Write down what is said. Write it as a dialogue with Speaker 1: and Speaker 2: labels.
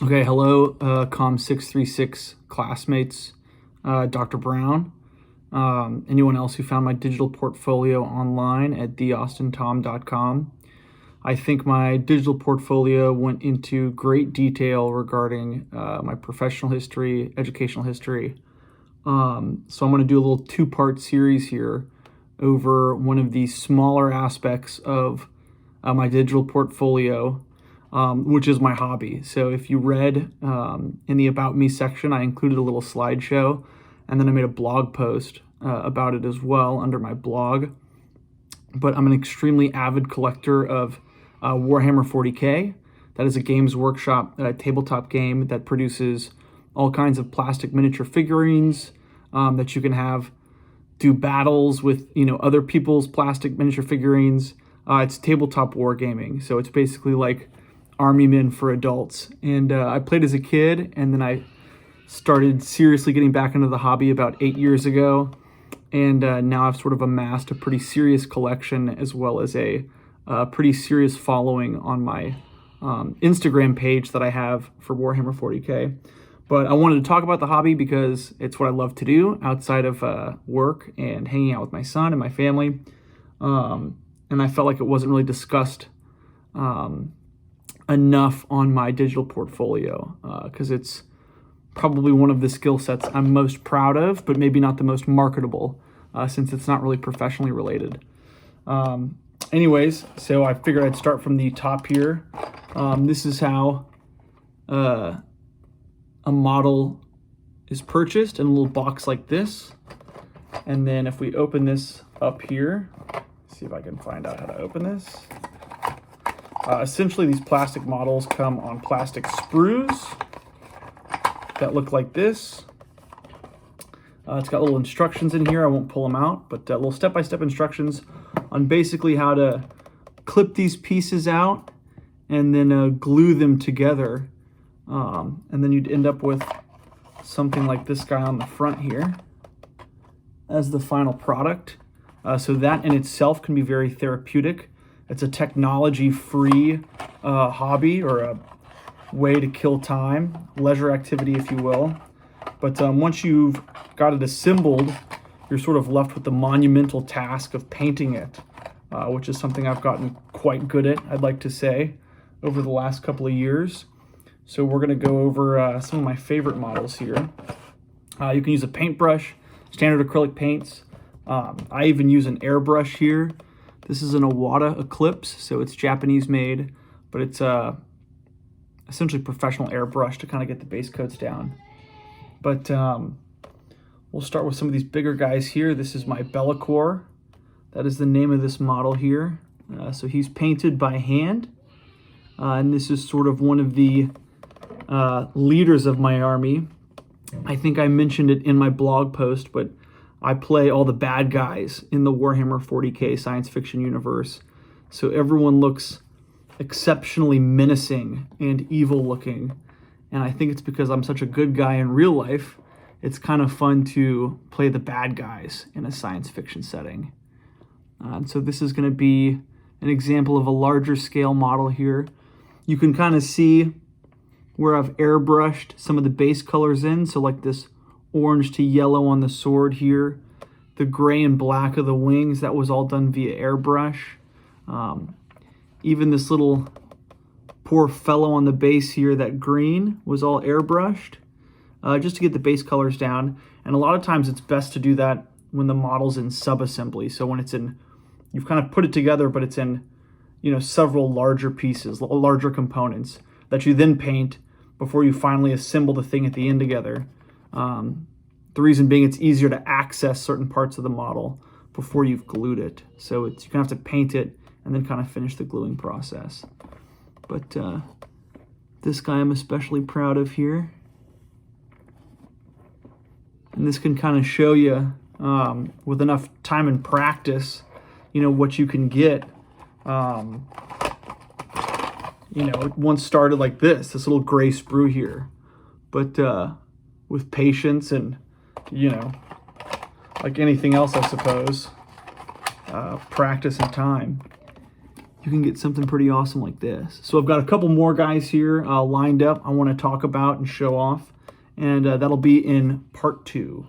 Speaker 1: Okay, hello, Com636 classmates, Dr. Brown, anyone else who found my digital portfolio online at theaustintom.com. I think my digital portfolio went into great detail regarding my professional history, educational history. So I'm going to do a little two-part series here over one of the smaller aspects of my digital portfolio, which is my hobby. So if you read in the About Me section, I included a little slideshow, and then I made a blog post about it as well under my blog. But I'm an extremely avid collector of Warhammer 40K. That is a Games Workshop tabletop game that produces all kinds of plastic miniature figurines that you can have do battles with, other people's plastic miniature figurines. It's tabletop wargaming, so it's basically like Army Men for adults. And I played as a kid, and then I started seriously getting back into the hobby about 8 years ago. And now I've sort of amassed a pretty serious collection, as well as a pretty serious following on my Instagram page that I have for Warhammer 40K. But I wanted to talk about the hobby because it's what I love to do outside of work and hanging out with my son and my family. And I felt like it wasn't really discussed enough on my digital portfolio because it's probably one of the skill sets I'm most proud of, but maybe not the most marketable since it's not really professionally related. Anyways, so I figured I'd start from the top here. This is how a model is purchased in a little box like this. And then if we open this up here, see if I can find out how to open this. Essentially, these plastic models come on plastic sprues that look like this. It's got little instructions in here. I won't pull them out, but little step-by-step instructions on basically how to clip these pieces out and then glue them together. And then you'd end up with something like this guy on the front here as the final product. So that in itself can be very therapeutic. It's a technology-free hobby, or a way to kill time, leisure activity, if you will. But once you've got it assembled, you're sort of left with the monumental task of painting it, which is something I've gotten quite good at, I'd like to say, over the last couple of years. So we're going to go over some of my favorite models here. You can use a paintbrush, standard acrylic paints. I even use an airbrush here. This is an Iwata Eclipse, so it's Japanese made, but it's essentially professional airbrush to kind of get the base coats down. But we'll start with some of these bigger guys here. This is my Be'lakor. That is the name of this model here. So he's painted by hand, and this is sort of one of the leaders of my army. I think I mentioned it in my blog post, but I play all the bad guys in the Warhammer 40K science fiction universe. So everyone looks exceptionally menacing and evil looking. And I think it's because I'm such a good guy in real life, it's kind of fun to play the bad guys in a science fiction setting. And so this is going to be an example of a larger scale model here. You can kind of see where I've airbrushed some of the base colors in. So like this orange to yellow on the sword here, the gray and black of the wings, that was all done via airbrush. Even this little poor fellow on the base here, that green, was all airbrushed just to get the base colors down. And a lot of times it's best to do that when the model's in sub-assembly. So when it's in, you've kind of put it together, but it's in, several larger pieces, larger components that you then paint before you finally assemble the thing at the end together. The reason being, it's easier to access certain parts of the model before you've glued it. So you're gonna have to paint it and then kind of finish the gluing process. But this guy I'm especially proud of here. And this can kind of show you, with enough time and practice, what you can get. It once started like this little gray sprue here. But with patience and, like anything else, I suppose, practice and time, you can get something pretty awesome like this. So I've got a couple more guys here lined up I want to talk about and show off, and that'll be in part 2.